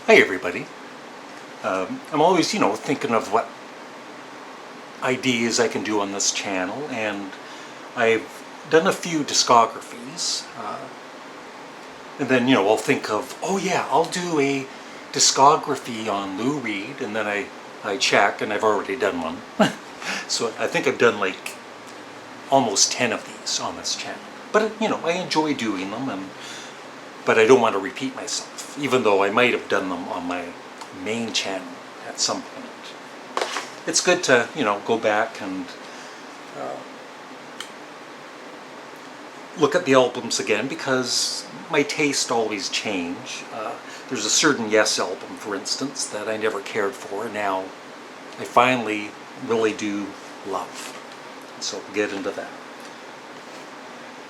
Hi everybody. I'm always, thinking of what ideas I can do on this channel, and I've done a few discographies, and then, I'll think of, oh yeah, I'll do a discography on Lou Reed, and then I check, and I've already done one. So I think I've done like almost 10 of these on this channel. But, I enjoy doing them, but I don't want to repeat myself, even though I might have done them on my main channel at some point. It's good to, go back and look at the albums again, because my taste always change. There's a certain Yes album, for instance, that I never cared for. Now I finally really do love. So we'll get into that.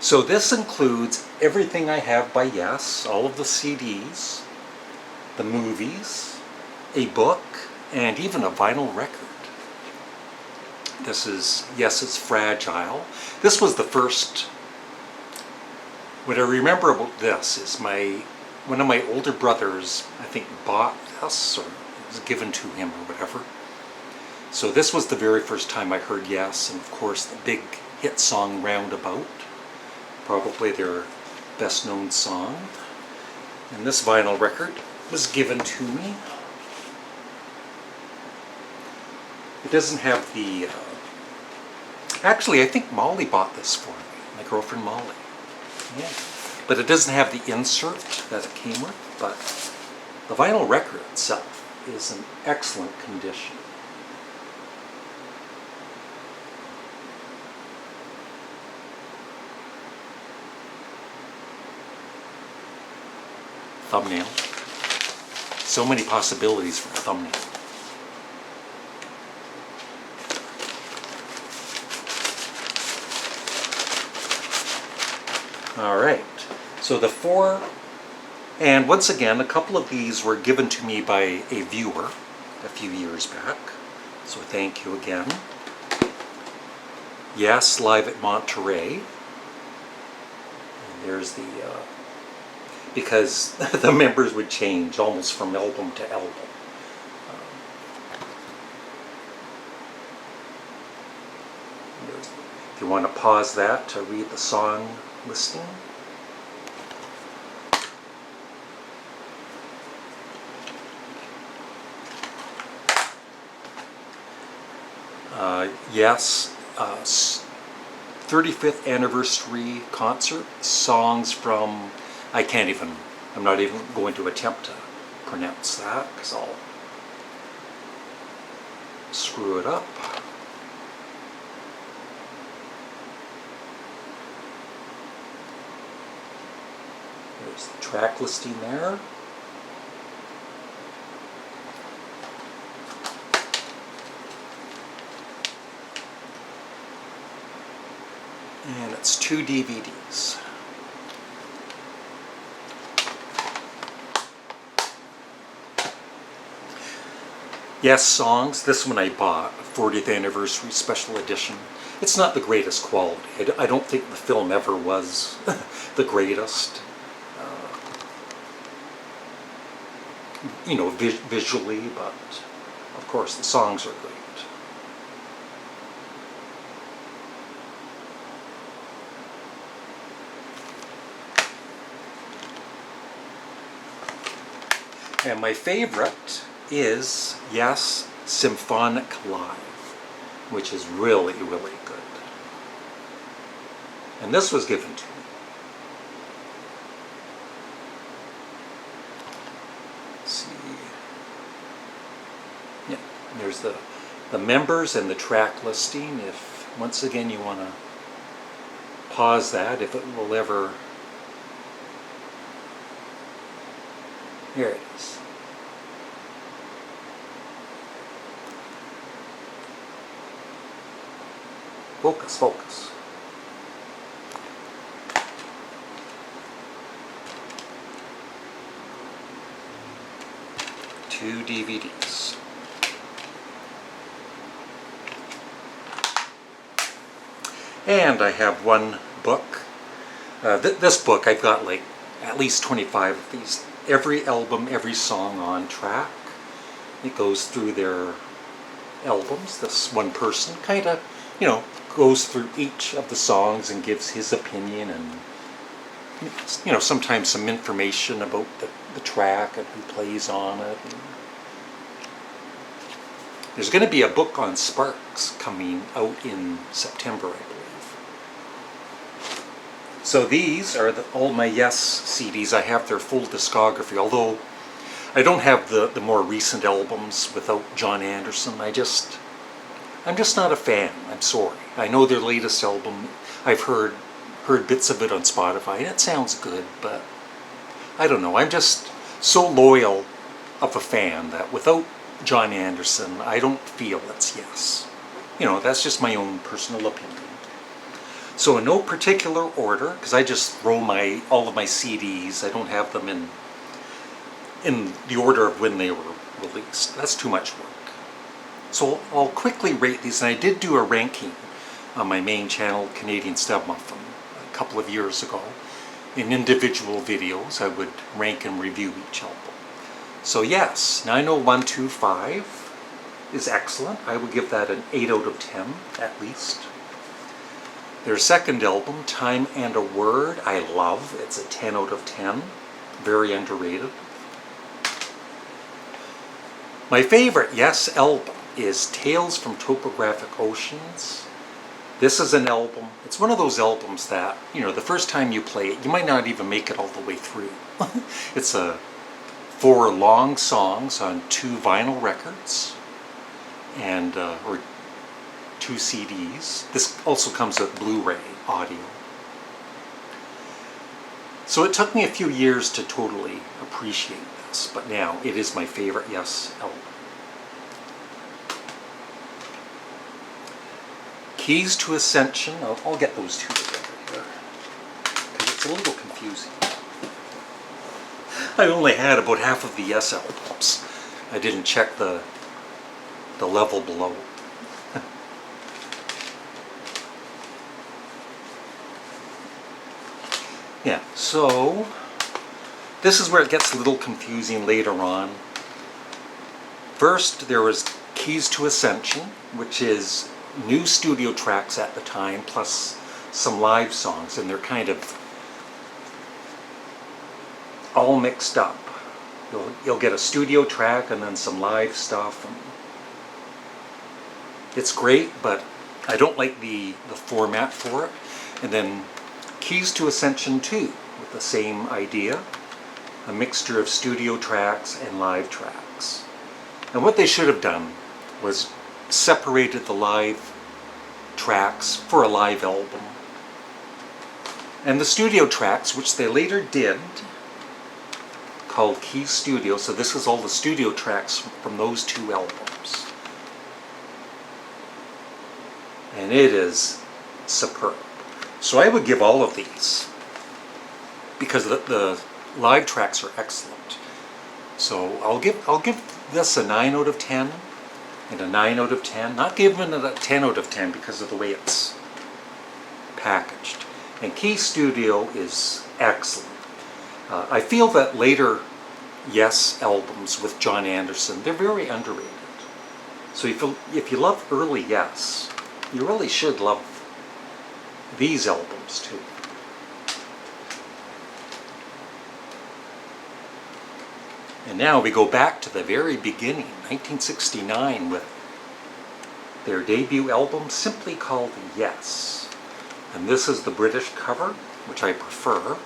So this includes everything I have by Yes, all of the CDs, the movies, a book, and even a vinyl record. This is Yes's Fragile. This was the first. What I remember about this is one of my older brothers, I think, bought this, or it was given to him or whatever. So this was the very first time I heard Yes, and of course the big hit song Roundabout, probably their best known song. And this vinyl record was given to me. It doesn't have the, actually I think Molly bought this for me, my girlfriend Molly. Yeah. But it doesn't have the insert that it came with, but the vinyl record itself is in excellent condition. Thumbnail. So many possibilities for a thumbnail. Alright, so the four, and once again, a couple of these were given to me by a viewer a few years back, so thank you again. Yes, live at Monterey. And there's the, because the members would change almost from album to album. If you want to pause that to read the song listing. Yes, 35th anniversary concert, songs from, I'm not even going to attempt to pronounce that because I'll screw it up. There's the track listing there. And it's 2 DVDs. Yes, songs. This one I bought, 40th anniversary special edition. It's not the greatest quality. I don't think the film ever was the greatest. Visually, but of course the songs are great. And my favorite is, Yes, Symphonic Live, which is really, really good. And this was given to me. Let's see. Yeah, there's the members and the track listing. If, once again, you want to pause that, if it will ever. Here it is. Focus, focus. Two DVDs. And I have one book. This book, I've got like at least 25 of these every album, every song on track. It goes through their albums. This one person kind of, goes through each of the songs and gives his opinion and, sometimes some information about the track and who plays on it. And there's going to be a book on Sparks coming out in September, I believe. So these are all my Yes CDs. I have their full discography, although I don't have the more recent albums without Jon Anderson. I'm just not a fan. I'm sorry. I know their latest album, I've heard bits of it on Spotify, and it sounds good, but I don't know. I'm just so loyal of a fan that without Jon Anderson, I don't feel it's Yes. That's just my own personal opinion. So in no particular order, because I just throw all of my CDs, I don't have them in the order of when they were released. That's too much work. So I'll quickly rate these, and I did do a ranking on my main channel, Canadian Studmuffin, a couple of years ago. In individual videos, I would rank and review each album. So yes, 90125 is excellent. I would give that an 8 out of 10, at least. Their second album, Time and a Word, I love. It's a 10 out of 10. Very underrated. My favorite Yes album is Tales from Topographic Oceans. This is an album, it's one of those albums that, the first time you play it, you might not even make it all the way through. It's 4 long songs on 2 vinyl records, and or 2 CDs. This also comes with Blu-ray audio. So it took me a few years to totally appreciate this, but now it is my favorite Yes album. Keys to Ascension, I'll get those two together here, because it's a little confusing. I only had about half of the Yes albums. I didn't check the level below. Yeah, so this is where it gets a little confusing later on. First, there was Keys to Ascension, which is new studio tracks at the time, plus some live songs, and they're kind of all mixed up. You'll get a studio track and then some live stuff. And it's great, but I don't like the format for it. And then Keys to Ascension 2, with the same idea, a mixture of studio tracks and live tracks. And what they should have done was separated the live tracks for a live album. And the studio tracks, which they later did, called Keys Studio, so this is all the studio tracks from those 2 albums. And it is superb. So I would give all of these, because the live tracks are excellent. So I'll give this a 9 out of 10 and a 9 out of 10. Not giving it a 10 out of 10 because of the way it's packaged. And Key Studio is excellent. I feel that later Yes albums with Jon Anderson, they're very underrated. So if you love early Yes, you really should love these albums too. And now we go back to the very beginning, 1969, with their debut album simply called Yes. And this is the British cover, which I prefer,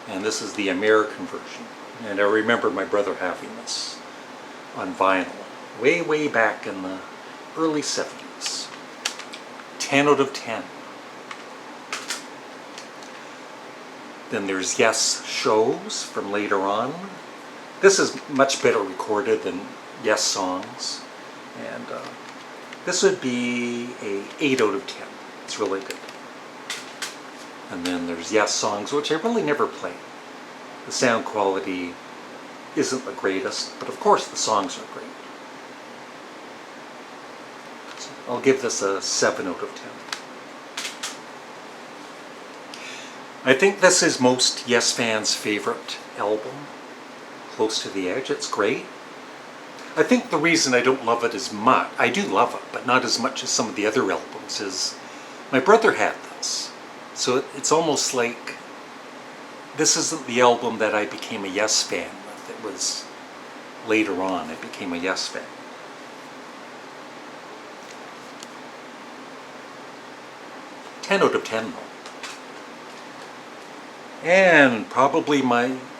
and this is the American version. And I remember my brother having this on vinyl way, way back in the early 70s. 10 out of 10. Then there's Yes Shows from later on. This is much better recorded than Yes Songs. And this would be a 8 out of 10. It's really good. And then there's Yes Songs, which I really never play. The sound quality isn't the greatest, but of course the songs are great. So I'll give this a 7 out of 10. I think this is most Yes fans' favorite album. Close to the Edge. It's great. I think the reason I don't love it as much, I do love it, but not as much as some of the other albums, is my brother had this. So it's almost like this isn't the album that I became a Yes fan with. It was later on I became a Yes fan. Ten out of 10 though. And probably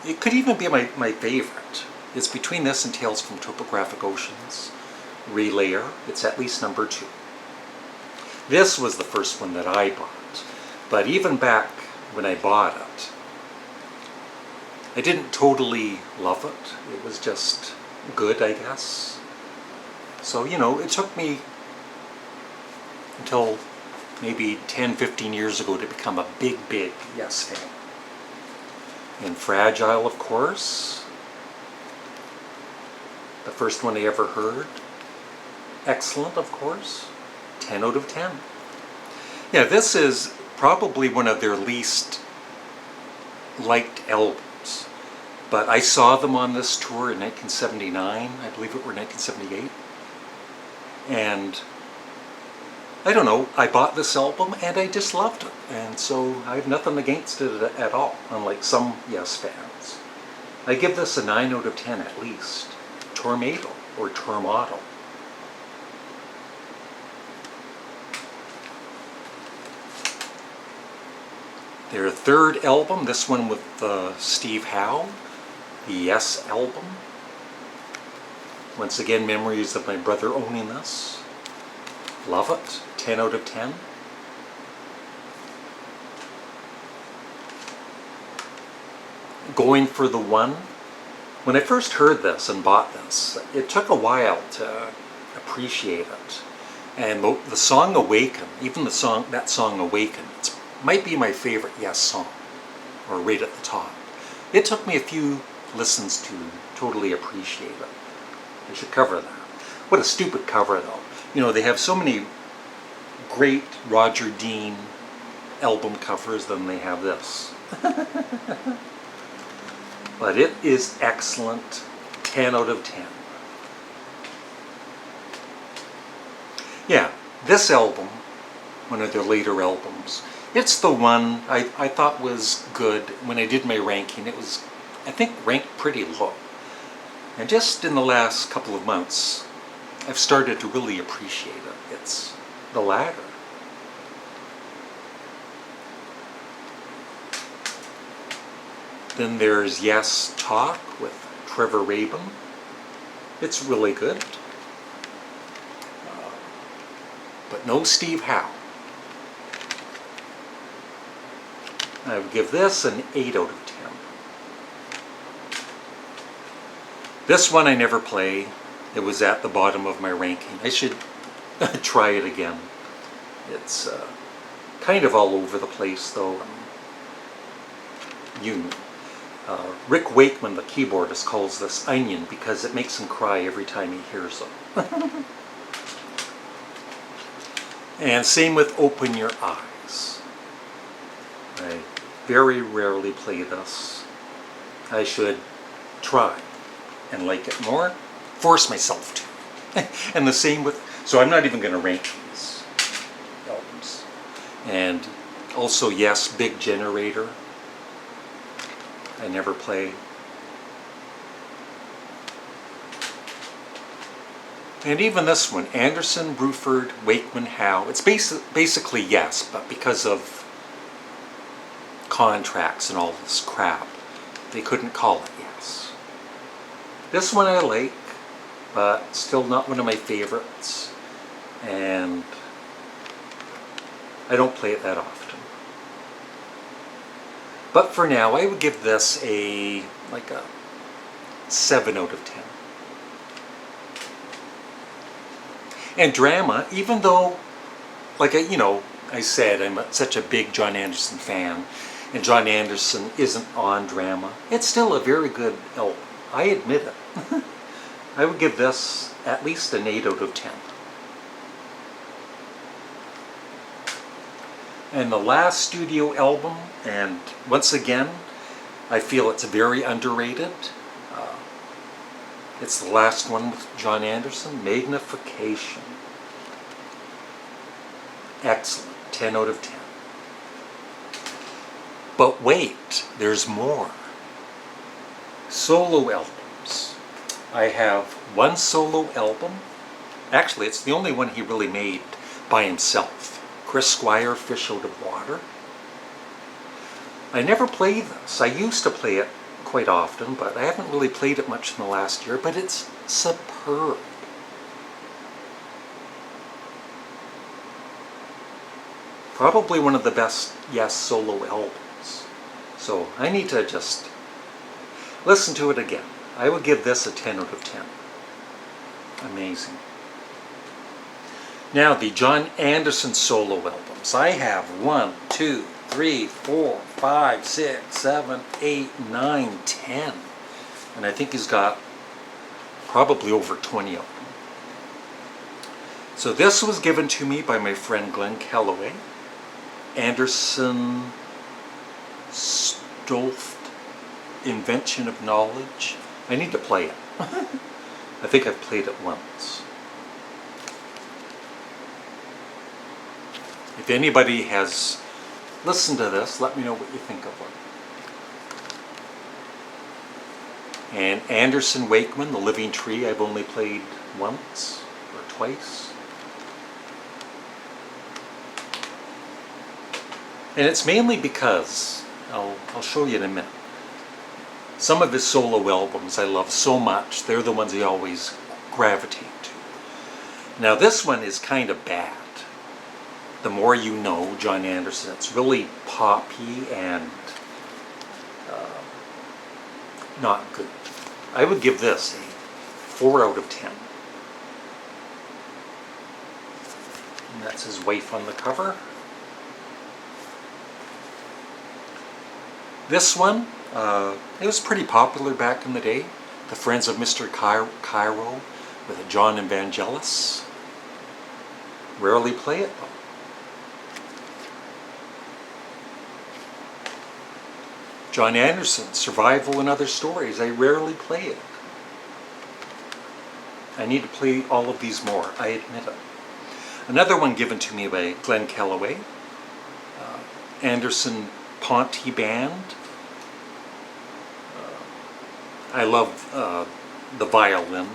it could even be my favorite. It's between this and Tales from Topographic Oceans. Relayer, it's at least number 2. This was the first one that I bought. But even back when I bought it, I didn't totally love it. It was just good, I guess. So, it took me until maybe 10, 15 years ago to become a big Yes fan. And Fragile, of course. The first one I ever heard. Excellent, of course. 10 out of 10. Yeah, this is probably one of their least liked albums. But I saw them on this tour in 1979. I believe it were 1978. And I don't know, I bought this album and I just loved it. And so I have nothing against it at all, unlike some Yes fans. I give this a 9 out of 10 at least. Tornado or Tormato. Their third album, this one with Steve Howe, the Yes album. Once again, memories of my brother owning this. Love it. 10 out of 10. Going for the One. When I first heard this and bought this, it took a while to appreciate it. And the song Awaken, even that song Awaken, it might be my favorite Yes song, or right at the top. It took me a few listens to totally appreciate it. I should cover that. What a stupid cover though. They have so many great Roger Dean album covers, then they have this. But it is excellent. 10 out of 10. Yeah, this album, one of their later albums, it's the one I thought was good. When I did my ranking, it was, I think, ranked pretty low. And just in the last couple of months, I've started to really appreciate it. It's the latter. Then there's Yes Talk with Trevor Rabin. It's really good. But no Steve Howe. I would give this an 8 out of 10. This one I never play. It was at the bottom of my ranking. I should try it again. It's kind of all over the place though. Rick Wakeman, the keyboardist, calls this onion because it makes him cry every time he hears it. And same with Open Your Eyes. I very rarely play this. I should try and like it more. Force myself to. And the same with, so I'm not even going to rank these albums. And also, yes, Big Generator. I never play. And even this one, Anderson, Bruford, Wakeman, Howe. It's basically yes, but because of contracts and all this crap, they couldn't call it yes. This one I like, but still not one of my favorites. And I don't play it that often. But for now, I would give this a 7 out of 10. And Drama, even though, I said, I'm such a big Jon Anderson fan, and Jon Anderson isn't on Drama, it's still a very good album. I admit it. I would give this at least an 8 out of 10. And the last studio album, and once again, I feel it's very underrated. It's the last one with Jon Anderson, Magnification. Excellent, 10 out of 10. But wait, there's more. Solo albums. I have one solo album. Actually, it's the only one he really made by himself. Chris Squire, Fish Out of Water. I never play this. I used to play it quite often, but I haven't really played it much in the last year, but it's superb. Probably one of the best Yes solo albums. So I need to just listen to it again. I would give this a 10 out of 10. Amazing. Now the Jon Anderson solo albums. I have 1, 2, 3, 4, 5, 6, 7, 8, 9, 10. And I think he's got probably over 20 of them. So this was given to me by my friend Glenn Calloway. Anderson Stolft, Invention of Knowledge. I need to play it. I think I've played it once. If anybody has listened to this, let me know what you think of it. And Anderson Wakeman, The Living Tree, I've only played once or twice. And it's mainly because, I'll show you in a minute, some of his solo albums I love so much, they're the ones I always gravitate to. Now this one is kind of bad. The More You Know, Jon Anderson. It's really poppy and not good. I would give this a 4 out of 10. And that's his wife on the cover. This one, it was pretty popular back in the day. The Friends of Mr. Cairo with John Evangelis. Rarely play it though. Jon Anderson, Survival and Other Stories. I rarely play it. I need to play all of these more, I admit it. Another one given to me by Glenn Calloway. Anderson Ponty Band. I love the violin.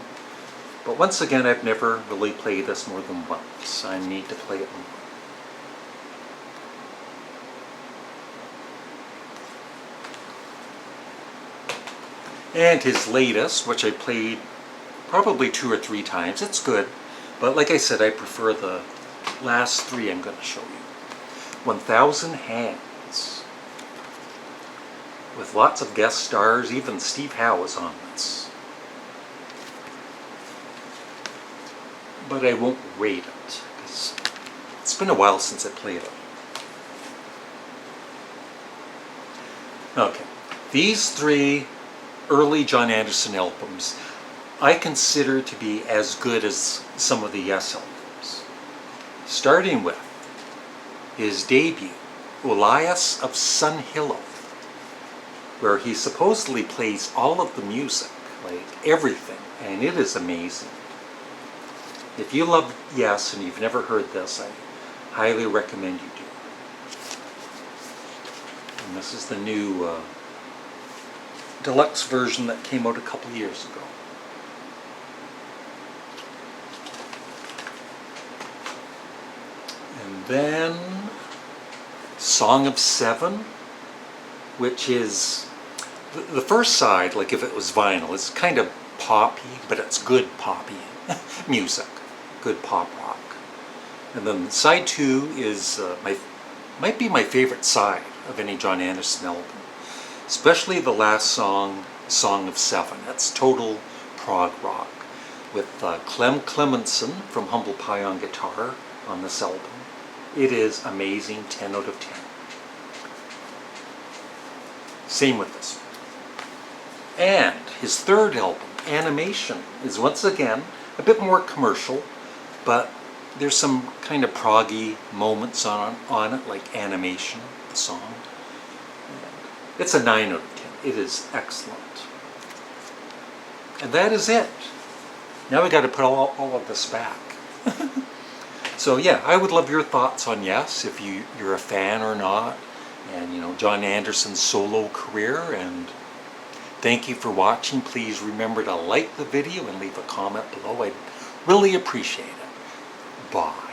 But once again, I've never really played this more than once. I need to play it more. And his latest, which I played probably 2 or 3 times. It's good, but like I said, I prefer the last 3 I'm going to show you. 1,000 Hands. With lots of guest stars, even Steve Howe is on this. But I won't rate it, because it's been a while since I played it. Okay, these 3 early Jon Anderson albums I consider to be as good as some of the Yes albums. Starting with his debut, Elias of Sunhillow, where he supposedly plays all of the music, like everything, and it is amazing. If you love Yes and you've never heard this, I highly recommend you do. And this is the new deluxe version that came out a couple years ago. And then Song of Seven, which is the first side, like if it was vinyl, it's kind of poppy, but it's good poppy music, good pop rock. And then side 2 is might be my favorite side of any Jon Anderson album. Especially the last song, Song of Seven. That's total prog rock with Clem Clemenson from Humble Pie on guitar on this album. It is amazing, 10 out of 10. Same with this one. And his third album, Animation, is once again a bit more commercial, but there's some kind of proggy moments on it, like Animation, the song. It's a 9 out of 10. It is excellent. And that is it. Now we got to put all of this back. So yeah, I would love your thoughts on Yes, if you're a fan or not, and Jon Anderson's solo career. And thank you for watching. Please remember to like the video and leave a comment below. I'd really appreciate it. Bye.